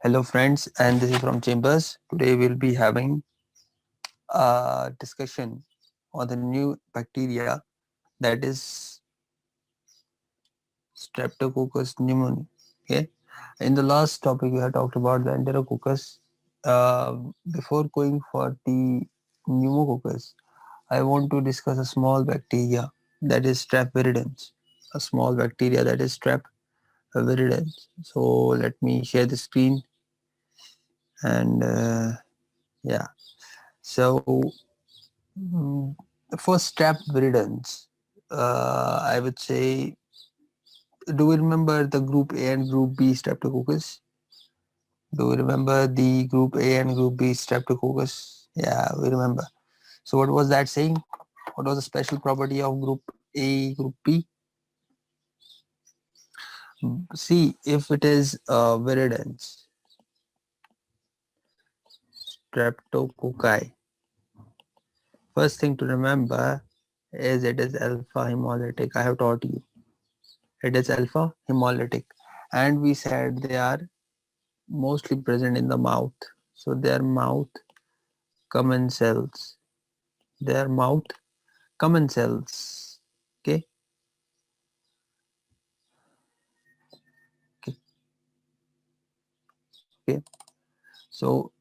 Hello friends, and this is from Chambers. Today we'll be having a discussion on the new bacteria, that is Streptococcus pneumoniae. Okay. In the last topic we had talked about the Enterococcus. Before going for the pneumococcus, I want to discuss a small bacteria, that is Strep viridans. A small bacteria, that is Strep viridans. So let me share the screen and yeah. So for strep viridans, I would say, do we remember the group A and group B streptococcus? Do we remember the group A and group B streptococcus? Yeah, we remember. So what was that saying? What was the special property of group A, group B? See, if it is viridans, streptococci, first thing to remember is it is alpha hemolytic. I have taught you. It is alpha hemolytic. And we said they are mostly present in the mouth. So their mouth common cells. Their mouth common cells. Okay. Okay. Okay. So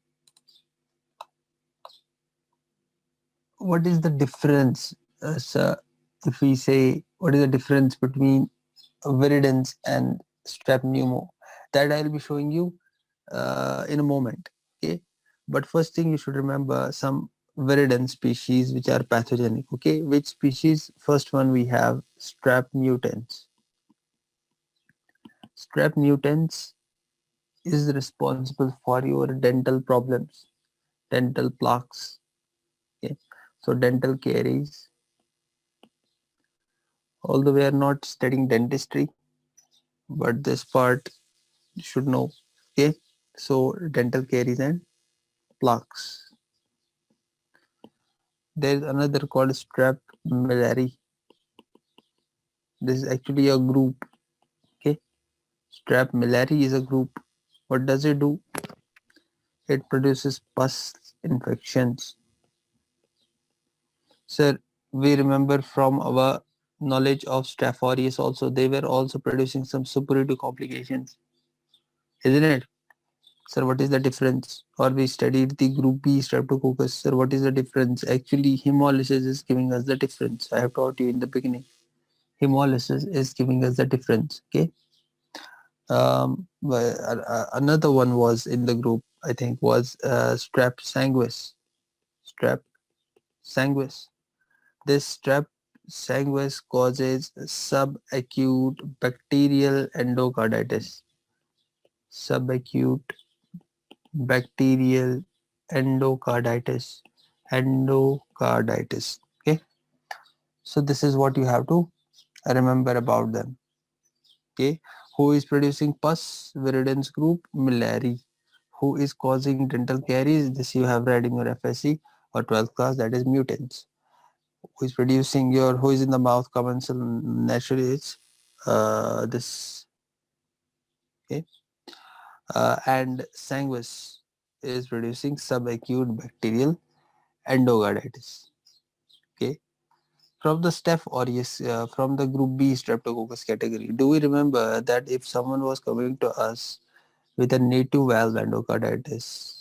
what is the difference? So if we say what is the difference between viridans and strep pneumo, that I'll be showing you in a moment. Okay. But first thing you should remember some viridan species which are pathogenic. Okay. Which species? First one we have strep mutans. Strep mutans is responsible for your dental problems, dental plaques. Okay. So dental caries, although we are not studying dentistry, but this part you should know. Okay. So dental caries and plaques. There is another called strep malari. This is actually a group. Okay. Strep malari is a group. What does it do? It produces pus infections. Sir, we remember from our knowledge of Staph aureus also, they were also producing some suppurative complications, isn't it? Sir, what is the difference? Or we studied the group B Streptococcus. Sir, what is the difference? Actually, hemolysis is giving us the difference. I have taught you in the beginning. Hemolysis is giving us the difference. Okay. Another one was in the group, I think, was Strep sanguis. Strep sanguis. This strep sanguis causes subacute bacterial endocarditis. Subacute bacterial endocarditis. Endocarditis. Okay. So this is what you have to remember about them. Okay. Who is producing pus? Viridans group. Malari. Who is causing dental caries? This you have read in your FSC or 12th class. That is mutants. Who is producing your, who is in the mouth common cell? Naturally it's this. Okay. And sanguis is producing subacute bacterial endocarditis. Okay. From the Staph aureus, from the group B streptococcus category, do we remember that if someone was coming to us with a native valve endocarditis,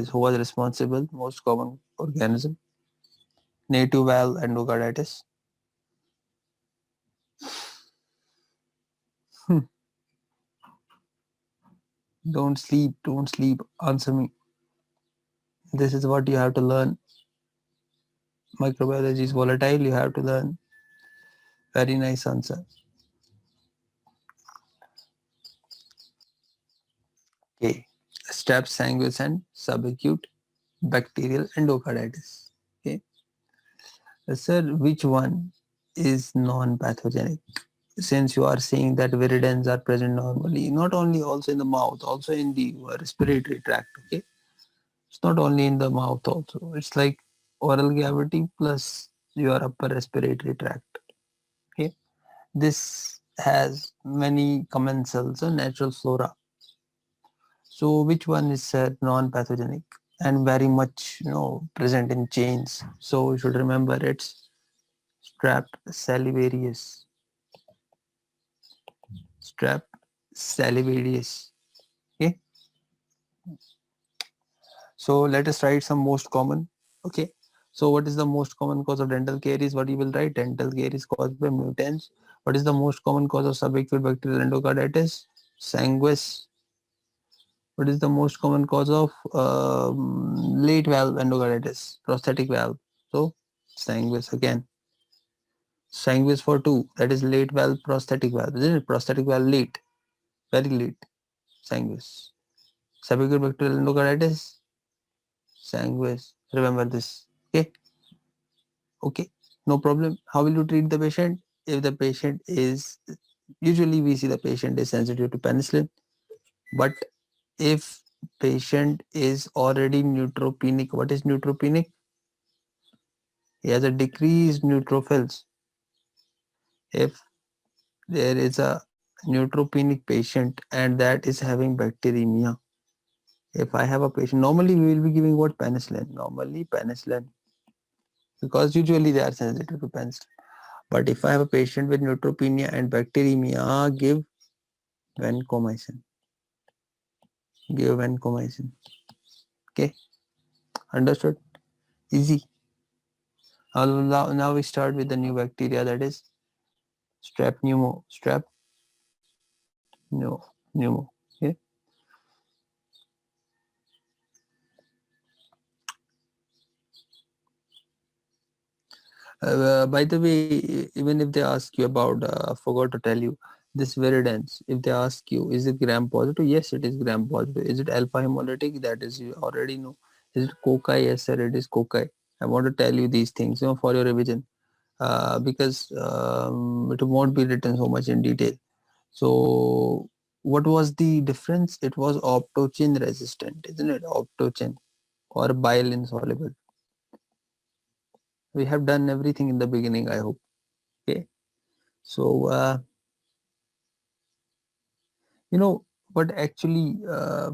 who was responsible? Most common organism, native valve endocarditis. Don't sleep, answer me. This is what you have to learn. Microbiology is volatile, you have to learn. Very nice answer. Okay. Strep sanguis and subacute bacterial endocarditis. Okay. Sir, which one is non-pathogenic? Since you are saying that viridans are present normally, not only also in the mouth, also in the respiratory tract. Okay. It's not only in the mouth also. It's like oral cavity plus your upper respiratory tract. Okay. This has many commensals, so natural flora. So which one is non-pathogenic and very much present in chains? So you should remember it's strep salivarius. Strep salivarius. Okay. So let us write some most common. Okay. So what is the most common cause of dental caries? What you will write? Dental caries caused by mutants. What is the most common cause of subacute bacterial endocarditis? Sanguis. What is the most common cause of late valve endocarditis? Prosthetic valve. So sanguis again. Sanguis for two. That is late valve prosthetic valve. Isn't it? Prosthetic valve late. Very late. Sanguis. Subacute bacterial endocarditis. Sanguis. Remember this. Okay. Okay. No problem. How will you treat the patient? If the patient is, usually we see the patient is sensitive to penicillin, but if patient is already neutropenic, what is neutropenic? He has a decreased neutrophils. If there is a neutropenic patient and that is having bacteremia, if I have a patient, normally we will be giving what? Penicillin. Normally penicillin, because usually they are sensitive to penicillin. But if I have a patient with neutropenia and bacteremia, give vancomycin. Give vancomycin. Okay, understood? Easy. Now we start with the new bacteria, that is strep pneumo. Strep pneumo. Okay. By the way, even if they ask you about, forgot to tell you, this Viridance, if they ask you, is it gram positive? Yes, it is gram positive. Is it alpha hemolytic? That is, you already know. Is it cocci? Yes, sir, it is cocci. I want to tell you these things, for your revision, because it won't be written so much in detail. So, what was the difference? It was optochin resistant, isn't it? Optochin or bile insoluble. We have done everything in the beginning, I hope. Okay. So, what actually, I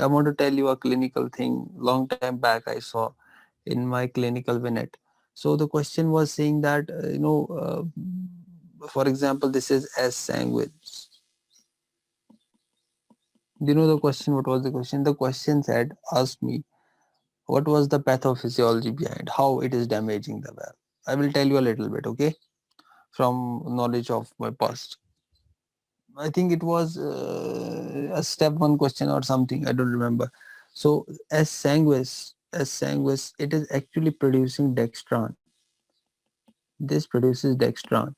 want to tell you a clinical thing. Long time back, I saw in my clinical vignette. So the question was saying that, for example, this is S sanguis. Do you know the question? What was the question? The question said, asked me, what was the pathophysiology behind how it is damaging the valve? I will tell you a little bit, okay, from knowledge of my past. I think it was a step one question or something. I don't remember. So S sanguis, it is actually producing dextran. This produces dextran.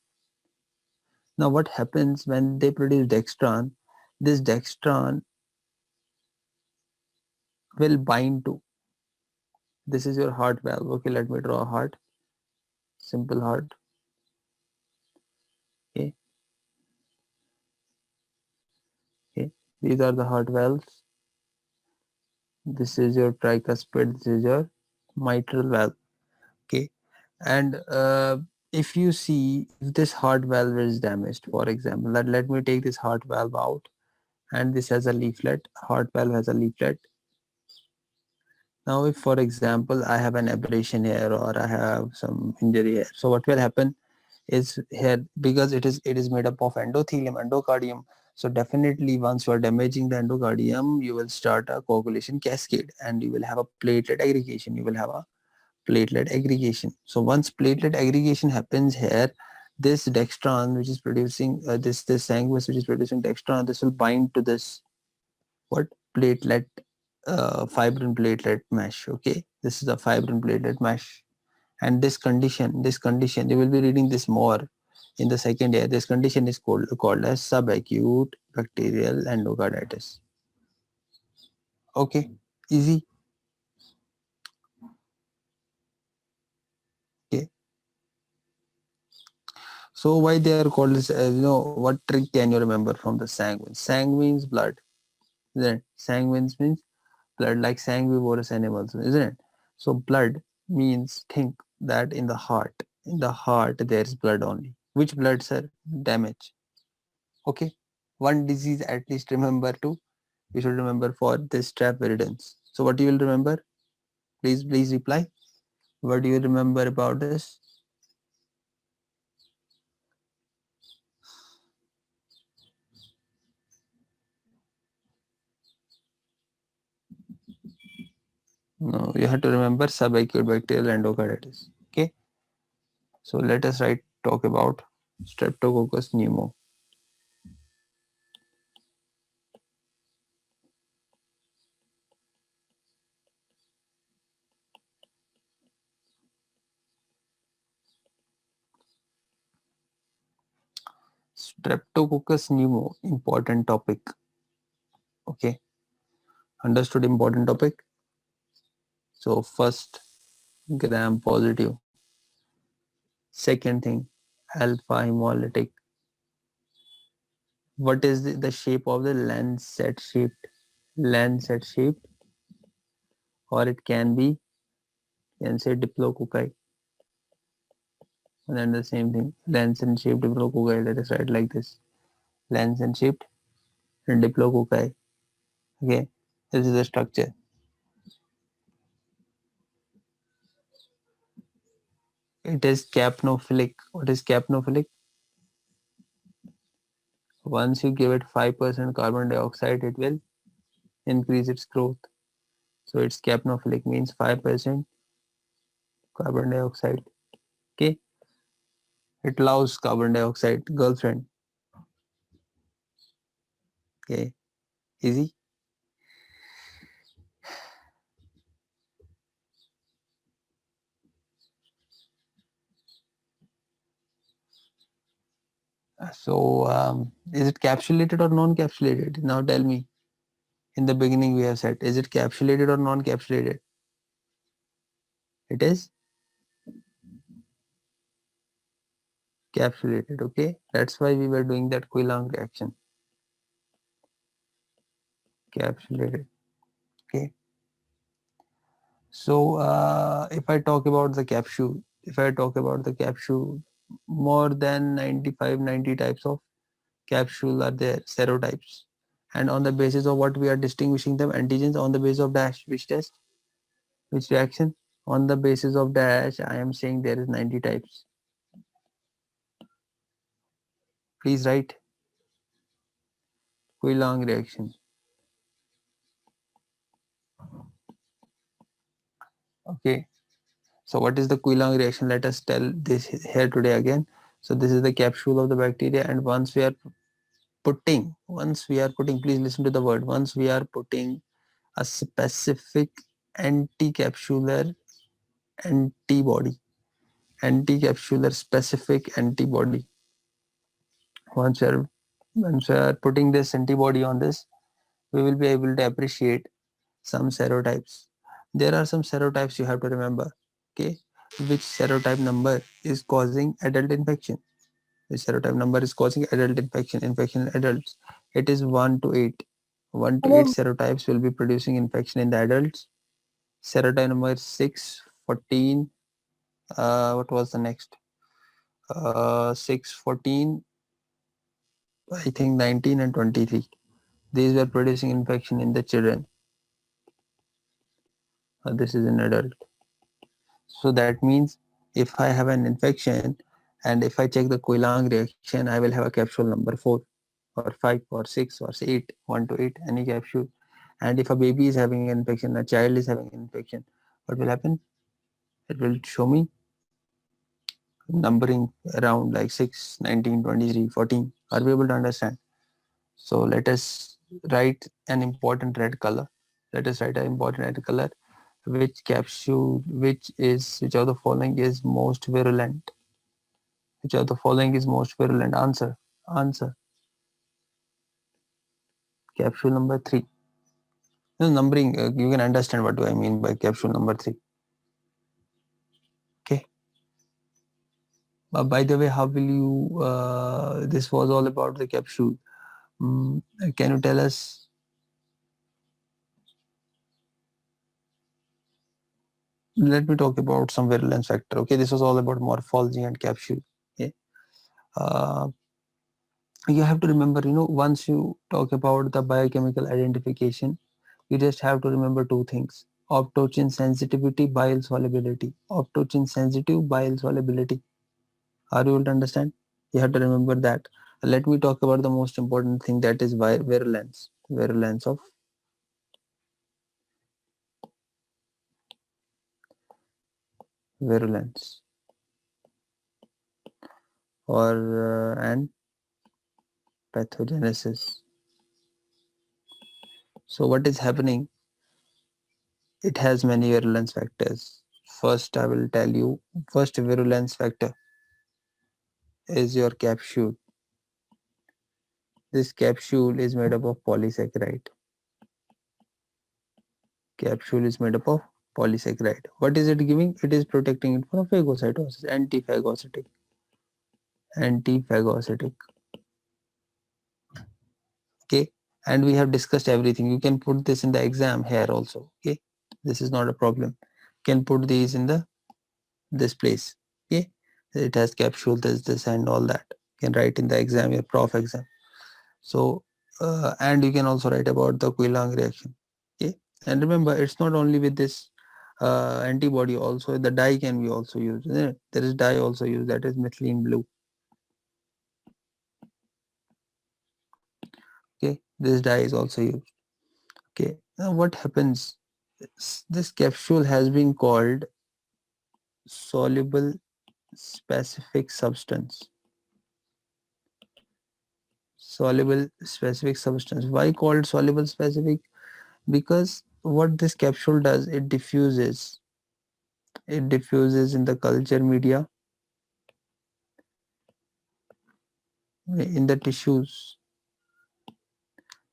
Now, what happens when they produce dextran? This dextran will bind to. This is your heart valve. Okay, let me draw a heart. Simple heart. Okay, okay. These are the heart valves. This is your tricuspid. This is your mitral valve. Okay, and if you see, if this heart valve is damaged, for example, let me take this heart valve out, and this has a leaflet. Heart valve has a leaflet. Now, if for example I have an abrasion here or I have some injury here, so what will happen is here, because it is made up of endothelium, endocardium. So definitely once you are damaging the endocardium, you will start a coagulation cascade and you will have a platelet aggregation. You will have a platelet aggregation. So once platelet aggregation happens here, this dextran which is producing this sanguis which is producing dextran, this will bind to this what platelet fibrin platelet mesh. Okay, this is a fibrin platelet mesh, and this condition you will be reading this more in the second year. This condition is called as subacute bacterial endocarditis. Okay, easy. Okay, so why they are called this, what trick can you remember from the sanguine? Sang means blood, isn't it? Sanguine means blood, like sanguivorous animals, isn't it? So blood means, think that in the heart there is blood only. Which blood, sir? Damage. Okay, one disease at least remember to you should remember for this trap virulence. So what you will remember? Please reply. What do you remember about this? No, you have to remember subacute bacterial endocarditis. Okay. So let us talk about Streptococcus pneumo. Streptococcus pneumo, important topic. Okay, understood, important topic. So first, gram positive. Second thing, alpha hemolytic. What is the shape of the lancet shaped, or it can be, can say diplococci. And then the same thing, lancet shaped diplococci. Let us write like this: lancet shaped diplococci. Okay, this is the structure. It is capnophilic. What is capnophilic? Once you give it 5% carbon dioxide, it will increase its growth. So it's capnophilic, means 5% carbon dioxide. Okay, it allows carbon dioxide girlfriend. Okay, easy. So is it capsulated or non-capsulated? Now tell me. In the beginning we have said, is it capsulated or non-capsulated? It is capsulated. Okay, that's why we were doing that Quillang reaction. Capsulated. Okay. So if I talk about the capsule, more than 95, 90 types of capsule are there, serotypes. And on the basis of what we are distinguishing them, antigens on the basis of dash, which test, which reaction? On the basis of dash, I am saying there is 90 types. Please write Quillang reaction. Okay. So what is the Quillang reaction? Let us tell this here today again. So this is the capsule of the bacteria, and once we are putting, please listen to the word, once we are putting a specific anti-capsular antibody, anti-capsular specific antibody, once we are putting this antibody on this, we will be able to appreciate some serotypes. There are some serotypes you have to remember. Okay, which serotype number is causing adult infection? Which serotype number is causing adult infection? Infection in adults. It is 1 to 8. 1 to 8 serotypes will be producing infection in the adults. Serotype number 6, 14. What was the next? 6, 14. I think 19 and 23. These were producing infection in the children. This is in adult. So that means if I have an infection and if I check the Quillang reaction, I will have a capsule number 4 or 5 or 6 or 8, 1 to 8, any capsule. And if a baby is having an infection, a child is having an infection, what will happen? It will show me numbering around like 6, 19, 23, 14. Are we able to understand? So let us write an important red color. Let us write an important red color. Which capsule, which of the following is most virulent? Which of the following is most virulent? Answer. Capsule number 3. No, numbering, you can understand what do I mean by capsule number 3. Okay. By the way, how will you, this was all about the capsule. Can you tell us, let me talk about some virulence factor. Okay, this was all about morphology and capsule. Okay. Uh, You have to remember, once you talk about the biochemical identification, you just have to remember two things: optocin sensitivity, bile solubility. Optocin sensitive, bile solubility. Are you able to understand? You have to remember that. Let me talk about the most important thing, that is virulence. Virulence or and pathogenesis. So what is happening? It has many virulence factors. First, I will tell you. First virulence factor is your capsule. This capsule is made up of polysaccharide. Capsule is made up of polysaccharide. What is it giving? It is protecting it from phagocytosis, antiphagocytic. Antiphagocytic. Okay. And we have discussed everything. You can put this in the exam here also. Okay. This is not a problem. You can put these in this place. Okay. It has capsule, this and all that. You can write in the exam, your prof exam. So, and you can also write about the Quillang reaction. Okay. And remember, it's not only with this antibody, also the dye can be also used. There is dye also used, that is methylene blue. Okay. This dye is also used. Okay. Now what happens? This capsule has been called soluble specific substance. Soluble specific substance. Why called soluble specific? Because what this capsule does, it diffuses in the culture media, in the tissues.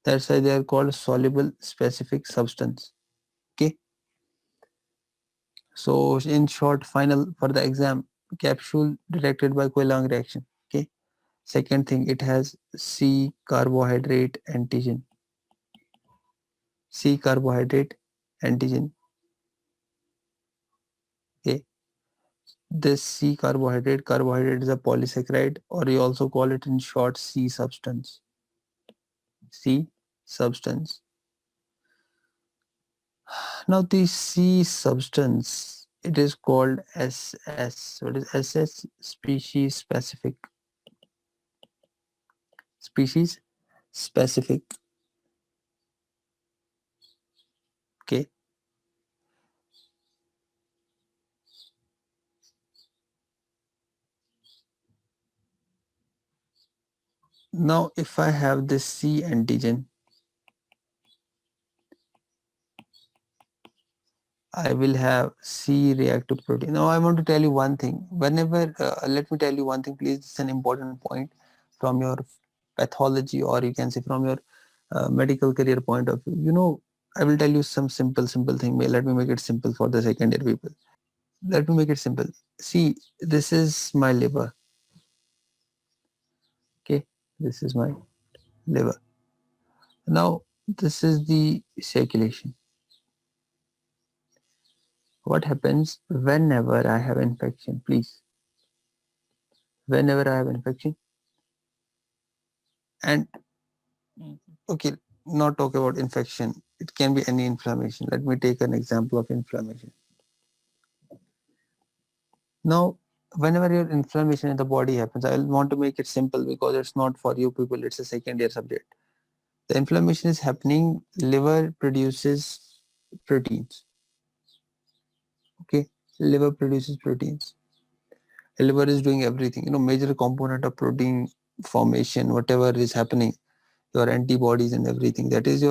That's why they are called soluble specific substance. Okay. So in short, final for the exam, capsule detected by Quillang reaction. Okay. Second thing, it has C carbohydrate antigen. C carbohydrate antigen. Okay. This carbohydrate is a polysaccharide, or you also call it in short C substance. C substance. Now the C substance, it is called SS. What is SS? Species specific. Species specific. Okay. Now if I have this C antigen, I will have C reactive protein. Now I want to tell you one thing. Whenever, let me tell you one thing, please. It's an important point from your pathology, or you can say from your medical career point of view. I will tell you some simple thing. Let me make it simple for the second year people. Let me make it simple. See, this is my liver. Okay, this is my liver. Now, this is the circulation. What happens whenever I have infection? Please, whenever I have infection, and okay, not talk about infection. It can be any inflammation. Let me take an example of inflammation. Now, whenever your inflammation in the body happens, I want to make it simple because it's not for you people. It's a second year subject. The inflammation is happening. Liver produces proteins. Okay, liver produces proteins. Liver is doing everything. Major component of protein formation, whatever is happening, your antibodies and everything. That is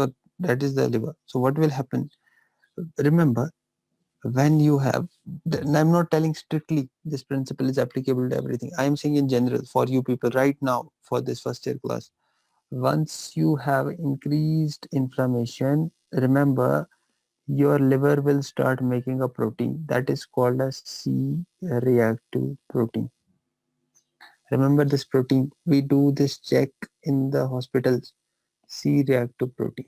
the liver. So what will happen? Remember, when you have, and I'm not telling strictly this principle is applicable to everything. I am saying in general for you people right now for this first year class. Once you have increased inflammation, remember your liver will start making a protein that is called as C-reactive protein. Remember this protein, we do this check in the hospitals, C-reactive protein.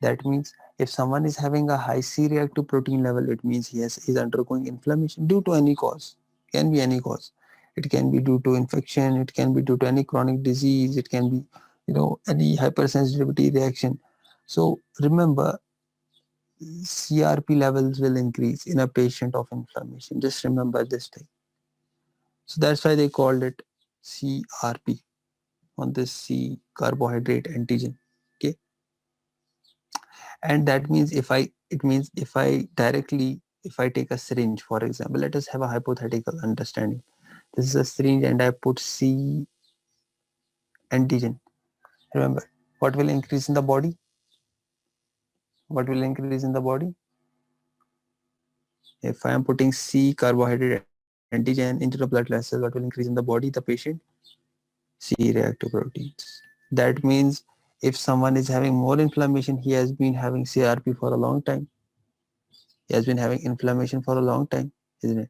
That means if someone is having a high C-reactive protein level, it means he is undergoing inflammation due to any cause. Can be any cause. It can be due to infection, it can be due to any chronic disease, it can be, any hypersensitivity reaction. So remember, CRP levels will increase in a patient of inflammation. Just remember this thing. So that's why they called it CRP, on this C carbohydrate antigen. Okay. And that means if I take a syringe, for example, let us have a hypothetical understanding. This is a syringe and I put C antigen. Remember, what will increase in the body? What will increase in the body? If I am putting C carbohydrate antigen into the blood vessel, what will increase in the body, the patient? C reactive proteins. That means if someone is having more inflammation, he has been having CRP for a long time. He has been having inflammation for a long time, isn't it?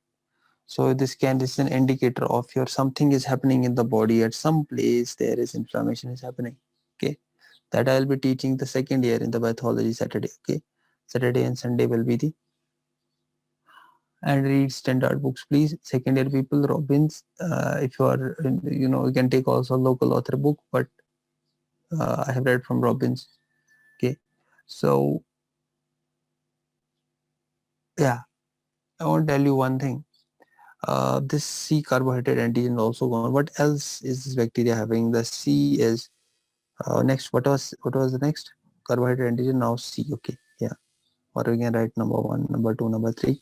So this is an indicator of your something is happening in the body. At some place there is inflammation is happening. Okay. That I will be teaching the second year in the pathology Saturday. Okay. Saturday and Sunday will be the, and read standard books, please. Second year people, Robbins. If you are, you can take also local author book, but I have read from Robbins. Okay. So yeah, I want to tell you one thing. This C carbohydrate antigen also gone. What else is this bacteria having? The C is next. What was the next? Carbohydrate antigen, now C. Okay, yeah. Or we can write number 1, number 2, number 3.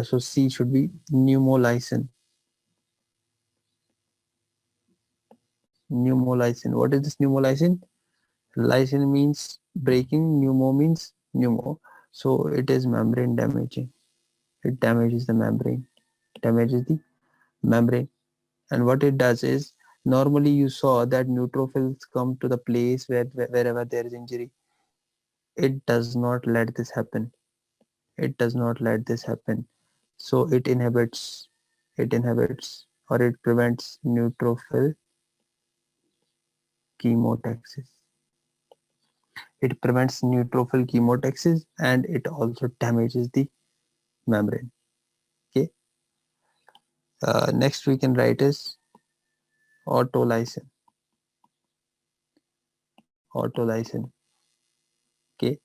So C should be pneumolysin. Pneumolysin. What is this pneumolysin? Lysin means breaking, pneumo means pneumo. So it is membrane damaging. It damages the membrane. Damages the membrane. And what it does is, normally you saw that neutrophils come to the place wherever there is injury. It does not let this happen. It does not let this happen. So it inhibits or it prevents neutrophil chemotaxis. It prevents neutrophil chemotaxis and it also damages the membrane. Okay. Next we can write is autolysin. Autolysin. Okay.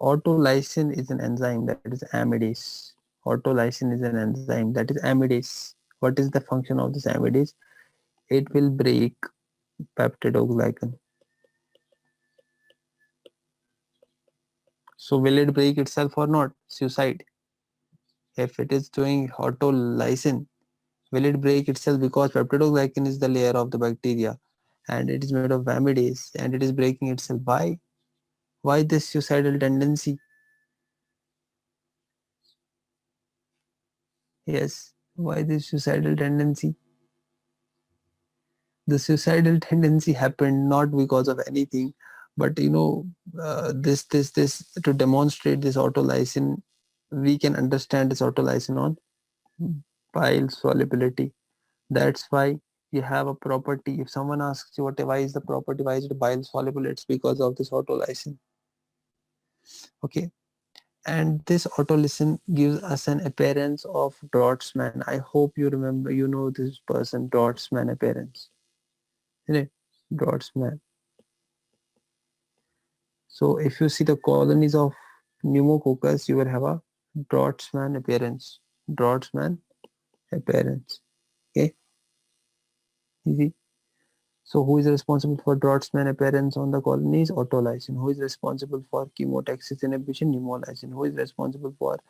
Autolysin is an enzyme that is amidase. Autolysin is an enzyme that is amidase. What is the function of this amidase? It will break peptidoglycan. So will it break itself or not? Suicide. If it is doing autolysin, will it break itself? Because peptidoglycan is the layer of the bacteria and it is made of amidase and it is breaking itself. Why? Why this suicidal tendency? Yes, why this suicidal tendency? The suicidal tendency happened not because of anything, but this to demonstrate this autolysin, we can understand this autolysin on bile solubility. That's why you have a property. If someone asks you why is the property, why is it bile soluble, it's because of this autolysin. Okay. And this autolysin gives us an appearance of Draughtsman. I hope you remember, this person, Draughtsman appearance, isn't it? Draughtsman. So if you see the colonies of Pneumococcus, you will have a Draughtsman appearance. Draughtsman appearance. Okay, easy. So who is responsible for Draughtsman appearance on the colonies? Autolysin. Who is responsible for chemotaxis inhibition? Pneumolysin. Who is responsible for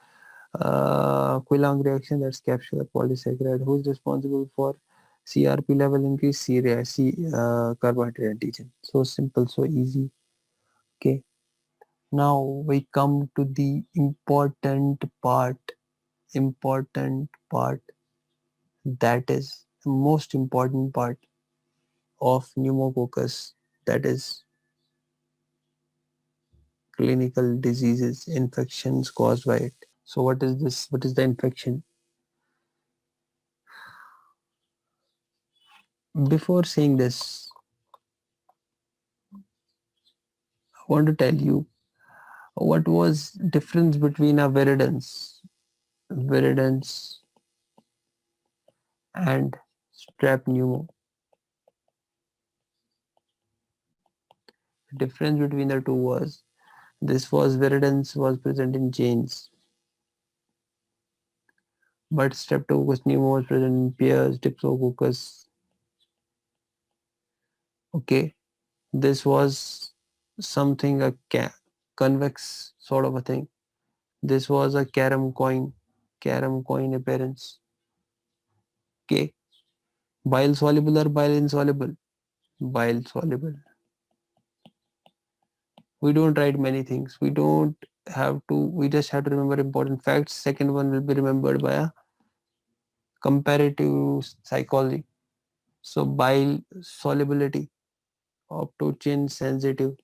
Quillang reaction? That's capsular polysaccharide. Who is responsible for CRP level increase? Carbohydrate antigen. So simple, so easy. Okay. Now we come to the important part, that is the most important part of pneumococcus, that is clinical diseases, infections caused by it. So what is this? What is the infection? Before saying this, I want to tell you what was difference between a virulence and strep pneumo. The difference between the two was this was virulence was present in chains, but Streptococcus pneumo was present in pairs, Diplococcus. Okay, this was something convex sort of a thing. This was a carom coin appearance. Okay, bile soluble or bile insoluble? Bile soluble. We don't write many things. We don't have to. We just have to remember important facts. Second one will be remembered by a comparative psychology. So bile solubility, optochin sensitive,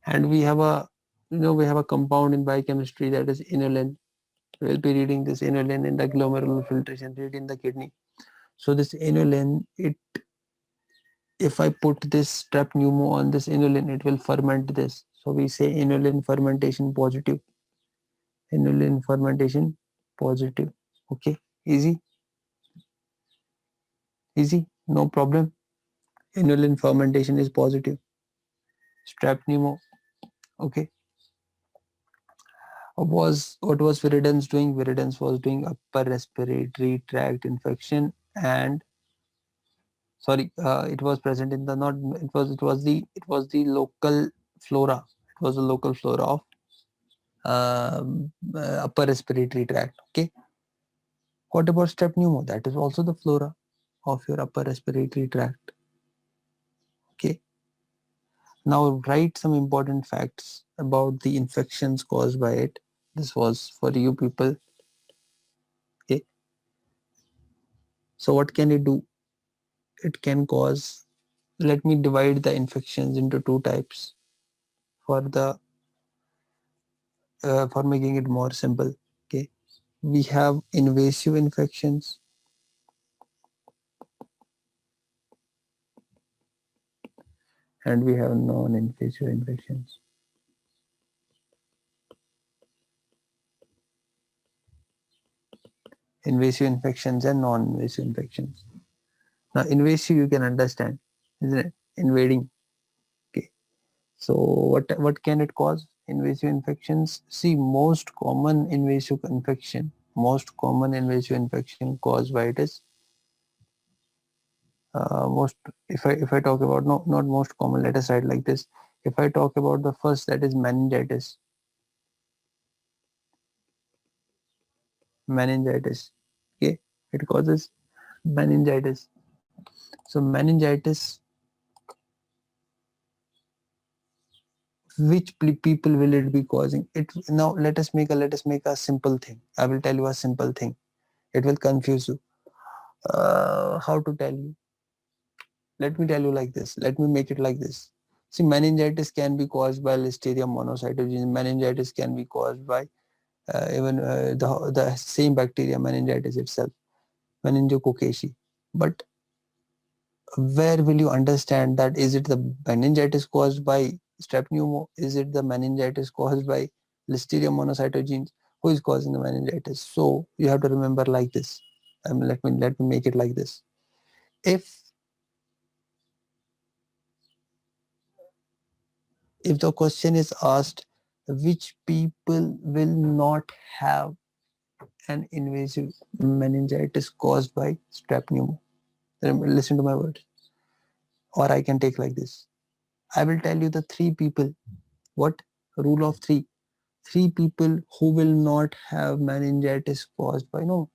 and we have a compound in biochemistry that is inulin. We'll be reading this inulin in the glomerular filtration rate in the kidney. So this inulin, if I put this strep pneumo on this inulin, it will ferment this. So we say inulin fermentation positive. Inulin fermentation positive. Okay, easy, no problem. Inulin fermentation is positive. Strep pneumo. Okay. What was Viridans doing? Viridans was doing upper respiratory tract infection, and it was present in the not it was the local flora. It was the local flora of upper respiratory tract. Okay. What about strep pneumo? That is also the flora of your upper respiratory tract. Okay. Now write some important facts about the infections caused by it. This was for you people. Okay. So what can it do? It can cause, let me divide the infections into two types for the for making it more simple. Okay, we have invasive infections and we have non-invasive infections. Invasive infections and non-invasive infections. Now invasive you can understand, isn't it? Invading. Okay, so what can it cause? Invasive infections. See, most common invasive infection caused by it is most if I talk about, no, not most common, let us write like this. If I talk about the first, that is meningitis. Okay, it causes meningitis. So meningitis, which people will it be causing it? Now let us make a simple thing. I will tell you a simple thing. It will confuse you. How to tell you? Let me tell you like this. Let me make it like this. See, meningitis can be caused by Listeria monocytogenes. Meningitis can be caused by even the same bacteria, meningitis itself, meningococci. But where will you understand that? Is it the meningitis caused by strep pneumo? Is it the meningitis caused by Listeria monocytogenes? Who is causing the meningitis? So you have to remember like this. Let me make it like this. If the question is asked, which people will not have an invasive meningitis caused by strep pneumo? Listen to my words. Or I can take like this. I will tell you the three people. What? Rule of three. Three people who will not have meningitis caused by, no,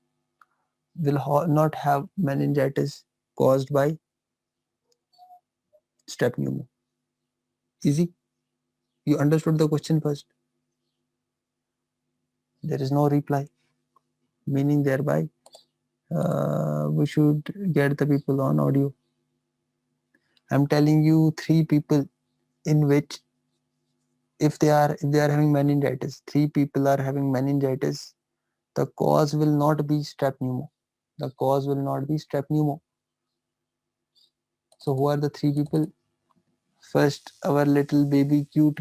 not have meningitis caused by strep pneumo. Easy. You understood the question first. There is no reply. Meaning thereby, we should get the people on audio. I'm telling you three people in which if they are having meningitis, three people are having meningitis, the cause will not be strep pneumo. The cause will not be strep pneumo. So who are the three people? First, our little baby cute,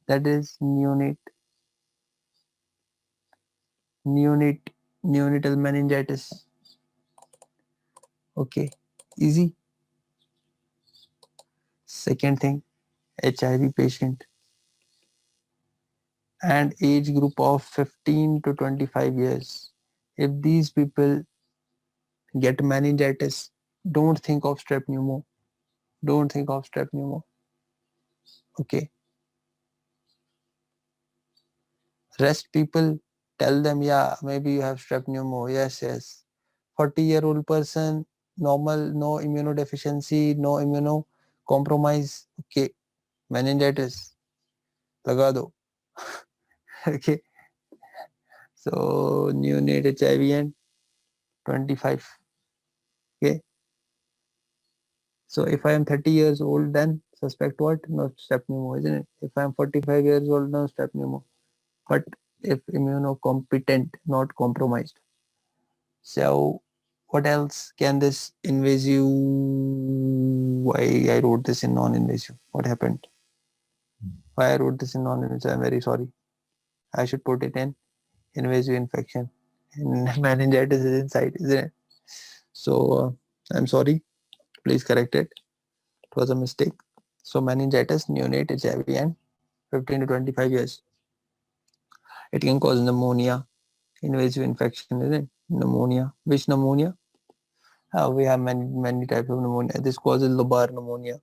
that is neonate. Neonate, neonatal meningitis. Okay, easy. Second thing, HIV patient and age group of 15 to 25 years. If these people get meningitis, don't think of strep pneumo. Don't think of strep pneumo. Okay. Rest people, tell them, yeah, maybe you have strep pneumo. Yes, yes. 40-year-old person, normal, no immunodeficiency, no immunocompromise. Okay. Meningitis, laga do. Okay. So, neonate HIV and 25. Okay. So, if I am 30 years old, then suspect what? No strep pneumo, isn't it? If I am 45 years old, no strep pneumo. But if immunocompetent, not compromised. So, what else can this invasive? Why I wrote this in non-invasive? What happened? Why I wrote this in non-invasive? I'm very sorry. I should put it in invasive infection. And meningitis is inside, isn't it? So I'm sorry. Please correct it. It was a mistake. So meningitis, neonate, HIV, and 15 to 25 years. It can cause pneumonia, invasive infection, isn't it? Pneumonia. Which pneumonia? We have many types of pneumonia. This causes lobar pneumonia.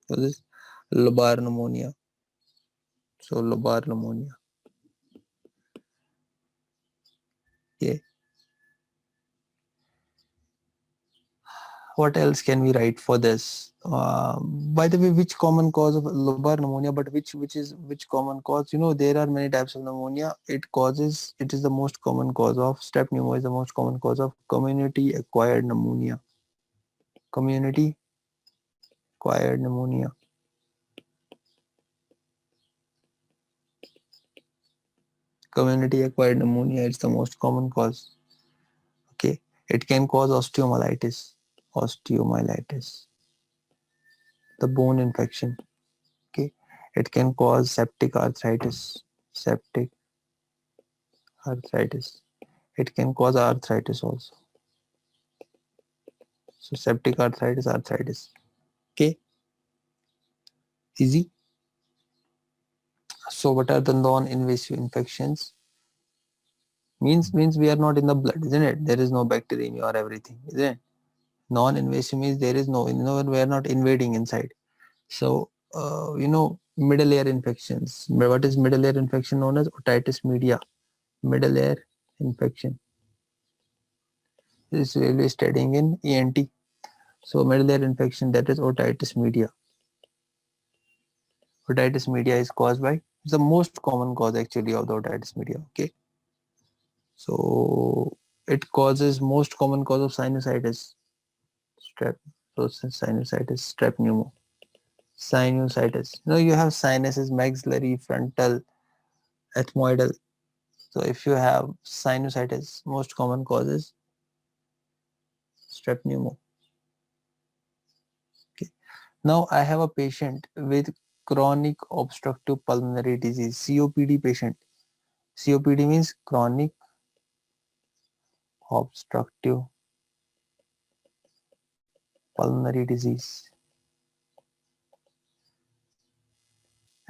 So this lobar pneumonia. So lobar pneumonia. Okay. What else can we write for this? By the way, which common cause of lobar pneumonia? But which common cause? You know, there are many types of pneumonia. It is the most common cause of strep pneumo is the most common cause of community acquired pneumonia. Community acquired pneumonia. Community acquired pneumonia. It's the most common cause. Okay. It can cause osteomyelitis. Osteomyelitis. The bone infection. Okay. It can cause septic arthritis. Septic arthritis. It can cause arthritis also. So septic arthritis. Okay, easy. So what are the non-invasive infections? Means we are not in the blood, isn't it? There is no bacteremia or everything, isn't it? Non-invasive means there is no, we are not invading inside. So middle ear infections. What is middle ear infection known as? Otitis media. Middle ear infection. This is really studying in ENT. So middle ear infection, that is otitis media. Otitis media is caused by, it's the most common cause actually of the otitis media. Okay, so it causes most common cause of sinusitis, strep. So sinusitis, strep pneumo, sinusitis. You have sinuses, maxillary, frontal, ethmoidal. So if you have sinusitis, most common cause is strep pneumo. Okay. Now I have a patient with chronic obstructive pulmonary disease, COPD patient. COPD means chronic obstructive pulmonary disease.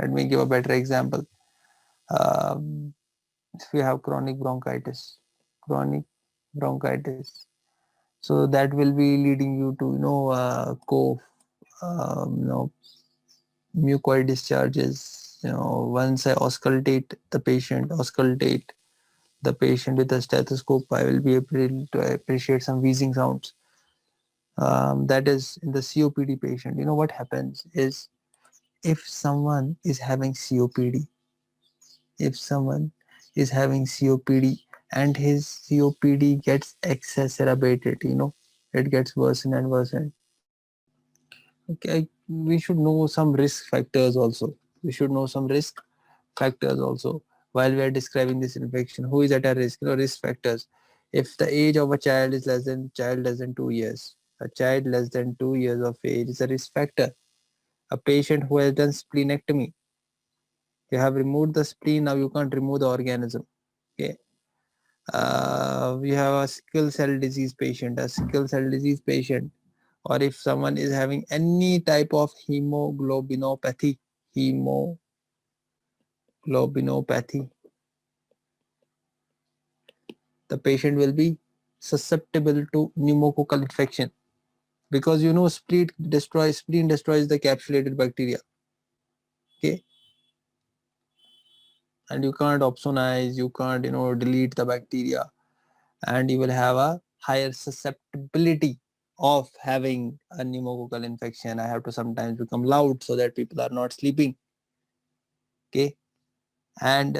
Let me give a better example. Um, if you have chronic bronchitis, so that will be leading you to cough, mucoid discharges. Once I auscultate the patient with a stethoscope, I will be able to appreciate some wheezing sounds. That is in the COPD patient. What happens is, if someone is having COPD, if someone is having COPD and his COPD gets exacerbated, it gets worse and worse. Okay, we should know some risk factors also. We should know some risk factors also while we are describing this infection. Who is at a risk? Risk factors. If the age of a child is less than 2 years, a child less than 2 years of age is a risk factor. A patient who has done splenectomy, you have removed the spleen, now you can't remove the organism. Okay. We have a sickle cell disease patient, or if someone is having any type of hemoglobinopathy, the patient will be susceptible to pneumococcal infection, because spleen destroys the capsulated bacteria. Okay, and you can't opsonize, you can't delete the bacteria, and you will have a higher susceptibility of having a pneumococcal infection. I have to sometimes become loud so that people are not sleeping. Okay, and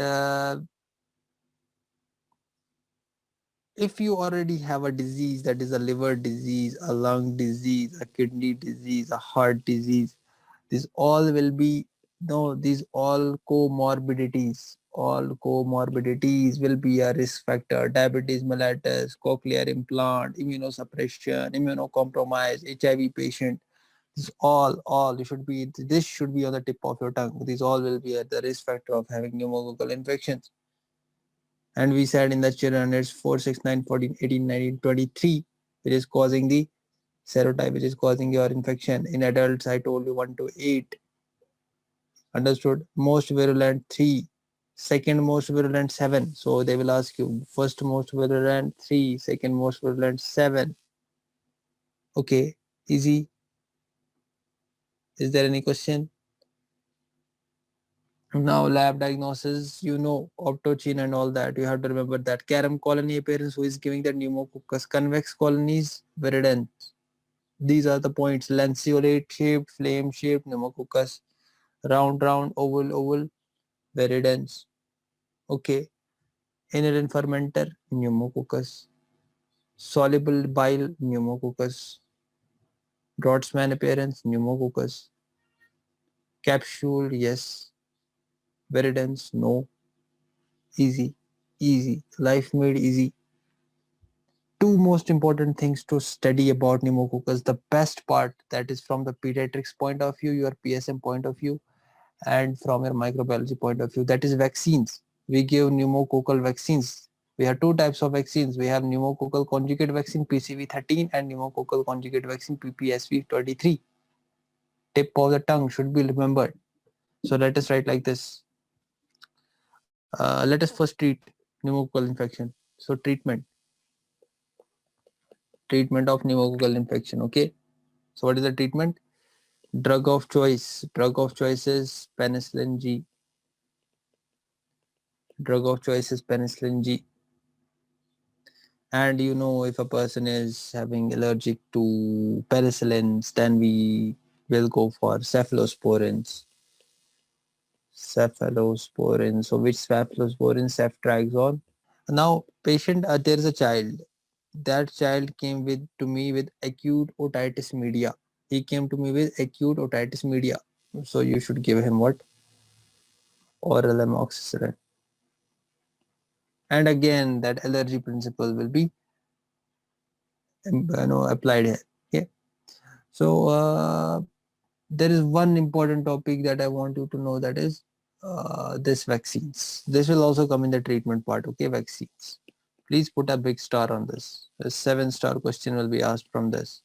if you already have a disease, that is a liver disease, a lung disease, a kidney disease, a heart disease, these all will be, no, these all comorbidities will be a risk factor. Diabetes mellitus, cochlear implant, immunosuppression, immunocompromised, HIV patient, this all you should be this should be on the tip of your tongue. These all will be at the risk factor of having pneumococcal infections. And we said in the children it's 4, 6, 9, 14, 18, 19, 23, which is causing the serotype, which is causing your infection. In adults, I told you 1 to 8. Understood? Most virulent 3, second most virulent 7. So they will ask you first most virulent 3, second most virulent 7. Okay, easy. Is there any question? Now lab diagnosis, optochin and all that. You have to remember that carom colony appearance, who is giving the pneumococcus, convex colonies, virulence. These are the points: lanceolate shaped, flame shaped, pneumococcus, round, oval, virulence. Okay, inherent fermenter, pneumococcus, soluble bile, pneumococcus, Drotsman appearance, pneumococcus, capsule, yes, virulence, no. Easy, life made easy. Two most important things to study about pneumococcus. The best part, that is from the pediatrics point of view, your PSM point of view, and from your microbiology point of view, that is vaccines. We give pneumococcal vaccines. We have two types of vaccines. We have pneumococcal conjugate vaccine PCV13 and pneumococcal conjugate vaccine PPSV23. Tip of the tongue should be remembered. So let us write like this. Let us first treat pneumococcal infection. So treatment of pneumococcal infection. Okay. So what is the treatment? Drug of choice. Drug of choice is penicillin G. Drug of choice is penicillin G. And if a person is having allergic to penicillins, then we will go for cephalosporins. So which cephalosporin? Ceftriaxone. Now patient, there is a child. That child came to me with acute otitis media. He came to me with acute otitis media. So you should give him what? Oral amoxicillin. And again, that allergy principle will be applied here. Okay. So there is one important topic that I want you to know, that is this vaccines. This will also come in the treatment part. Okay, vaccines. Please put a big star on this. A 7-star question will be asked from this.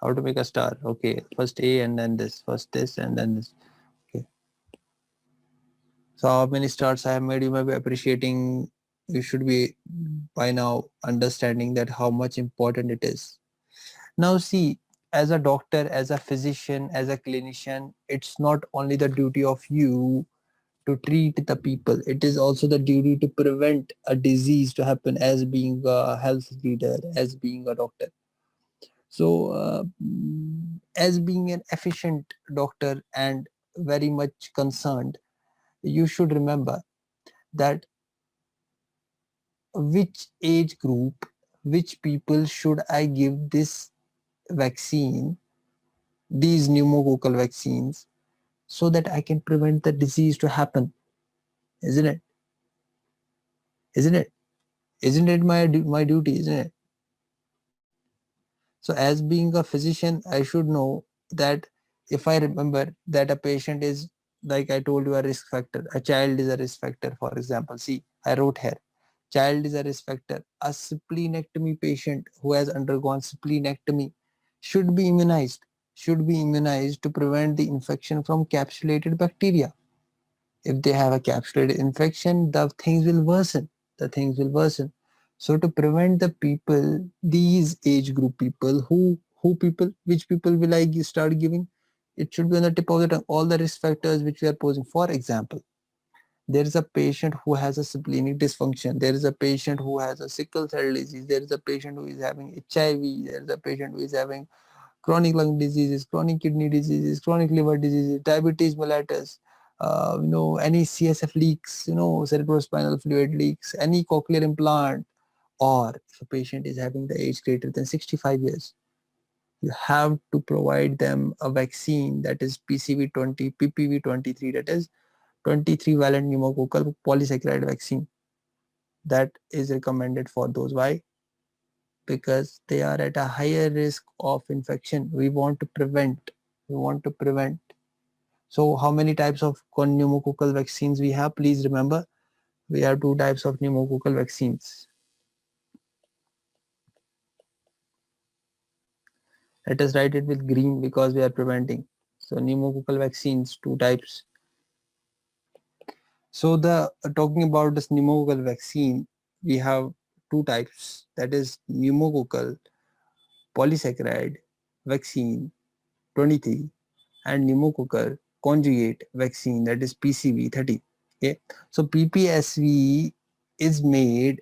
How to make a star? Okay, first A and then this, first this and then this. Okay. So how many stars I have made? You may be appreciating. You should be by now understanding that how much important it is. Now see, as a doctor, as a physician, as a clinician, it's not only the duty of you to treat the people, it is also the duty to prevent a disease to happen, as being a health leader, as being a doctor. So as being an efficient doctor and very much concerned, you should remember that which age group, which people should I give this vaccine, these pneumococcal vaccines, so that I can prevent the disease to happen. Isn't it? Isn't it? Isn't it my duty? Isn't it? So as being a physician, I should know that if I remember that a patient is like I told you, a risk factor. A child is a risk factor, for example. See, I wrote here, child is a risk factor. A splenectomy patient who has undergone splenectomy should be immunized, to prevent the infection from capsulated bacteria. If they have a capsulated infection, the things will worsen. So to prevent the people, these age group people, which people will I start giving? It should be on the tip of the tongue. All the risk factors which we are posing. For example, there is a patient who has a splenic dysfunction. There is a patient who has a sickle cell disease. There is a patient who is having HIV. There is a patient who is having chronic lung diseases, chronic kidney diseases, chronic liver diseases, diabetes mellitus, any CSF leaks, cerebrospinal fluid leaks, any cochlear implant, or if a patient is having the age greater than 65 years, you have to provide them a vaccine, that is PCV20, PPV23, that is 23 valent pneumococcal polysaccharide vaccine. That is recommended for those. Why? Because they are at a higher risk of infection. We want to prevent. So how many types of pneumococcal vaccines we have? Please remember, we have two types of pneumococcal vaccines. Let us write it with green because we are preventing. So pneumococcal vaccines, two types. So the talking about this pneumococcal vaccine, we have two types, that is pneumococcal polysaccharide vaccine 23 and pneumococcal conjugate vaccine, that is PCV30. Okay, so PPSV is made,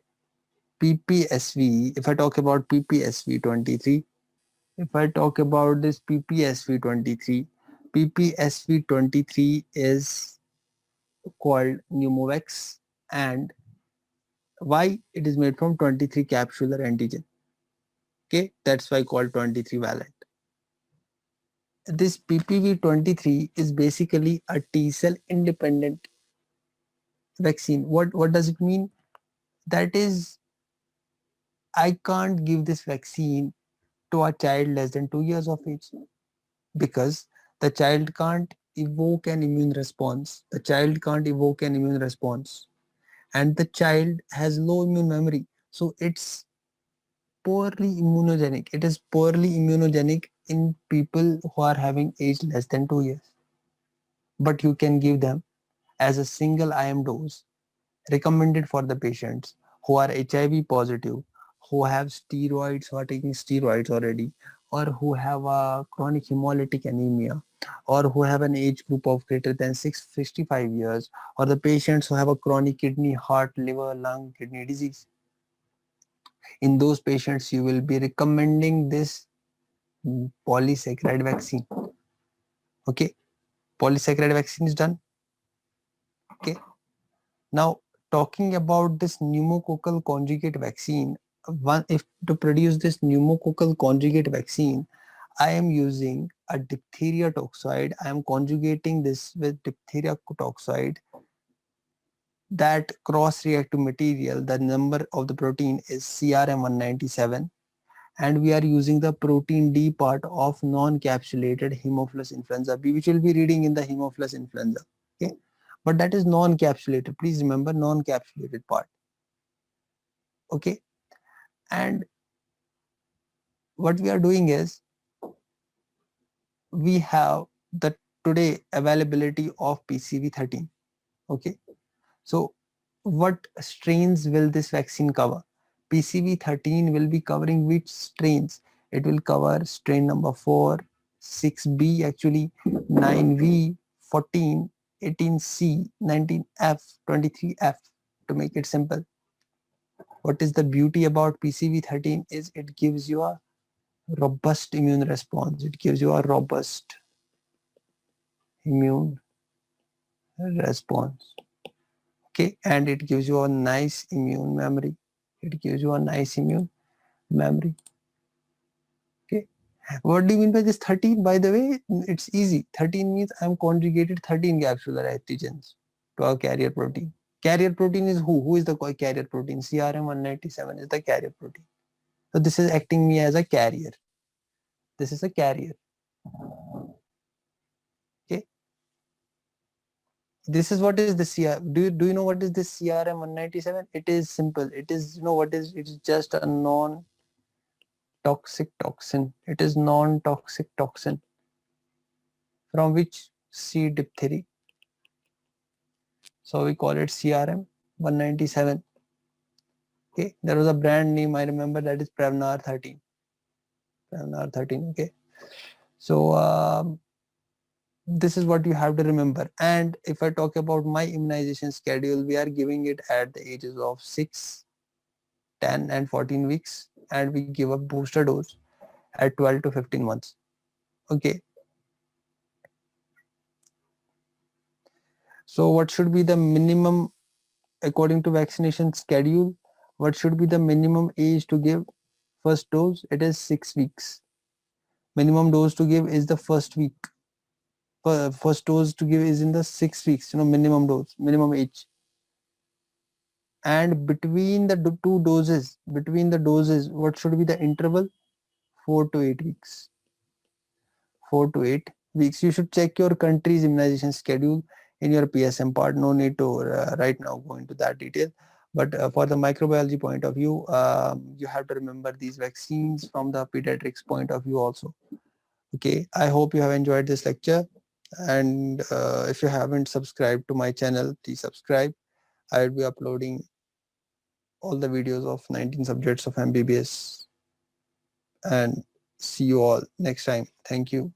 PPSV, if I talk about PPSV23, if I talk about this PPSV23, PPSV23 is called Pneumovax, and why? It is made from 23 capsular antigen. Okay, that's why called 23 valent. This PPV23 is basically a T cell independent vaccine. What does it mean? That is, I can't give this vaccine to a child less than 2 years of age, because the child can't evoke an immune response. And the child has low immune memory. So it's poorly immunogenic. It is poorly immunogenic in people who are having age less than 2 years. But you can give them as a single IM dose, recommended for the patients who are HIV positive, who have steroids, who are taking steroids already, or who have a chronic hemolytic anemia, or who have an age group of greater than 65 years, or the patients who have a chronic kidney, heart, liver, lung, kidney disease. In those patients, you will be recommending this polysaccharide vaccine. Okay, polysaccharide vaccine is done. Okay, now talking about this pneumococcal conjugate vaccine, if to produce this pneumococcal conjugate vaccine, I am using a diphtheria toxoid. I am conjugating this with diphtheria toxoid. That cross-reactive material, the number of the protein is CRM197, and we are using the protein D part of non-capsulated Haemophilus influenza B, which we'll be reading in the Haemophilus influenza. Okay, but that is non-capsulated. Please remember, non-capsulated part. Okay, and what we are doing is, we have the today availability of PCV13. Okay, so what strains will this vaccine cover? PCV13 will be covering which strains? It will cover strain number 4, 6B actually, 9V, 14, 18C, 19F, 23F, to make it simple. What is the beauty about PCV13 is it gives you a robust immune response. It gives you a robust immune response. Okay, and it gives you a nice immune memory. Okay, what do you mean by this 13? By the way, it's easy. 13 means I'm conjugated 13 capsular antigens to a carrier protein. Carrier protein is who? Who is the carrier protein? CRM197 is the carrier protein. So this is acting me as a carrier. This is a carrier. Okay. This is what is the CR. Do you know what is this CRM 197? It is simple. It is, you know what is, it is just a non-toxic toxin. It is non-toxic toxin from which C. diphthery. So we call it CRM 197. Okay, there was a brand name I remember, that is Prevnar 13. Prevnar 13. Okay, so this is what you have to remember. And if I talk about my immunization schedule, we are giving it at the ages of 6, 10 and 14 weeks, and we give a booster dose at 12 to 15 months. Okay, so what should be the minimum according to vaccination schedule? What should be the minimum age to give first dose? It is 6 weeks. Minimum dose to give is the first week. First dose to give is in the 6 weeks, minimum dose, minimum age. And between the between the doses, what should be the interval? 4 to 8 weeks. 4 to 8 weeks. You should check your country's immunization schedule in your PSM part. No need to right now go into that detail. But for the microbiology point of view, you have to remember these vaccines from the pediatrics point of view also. Okay, I hope you have enjoyed this lecture. And if you haven't subscribed to my channel, please subscribe. I will be uploading all the videos of 19 subjects of MBBS. And see you all next time. Thank you.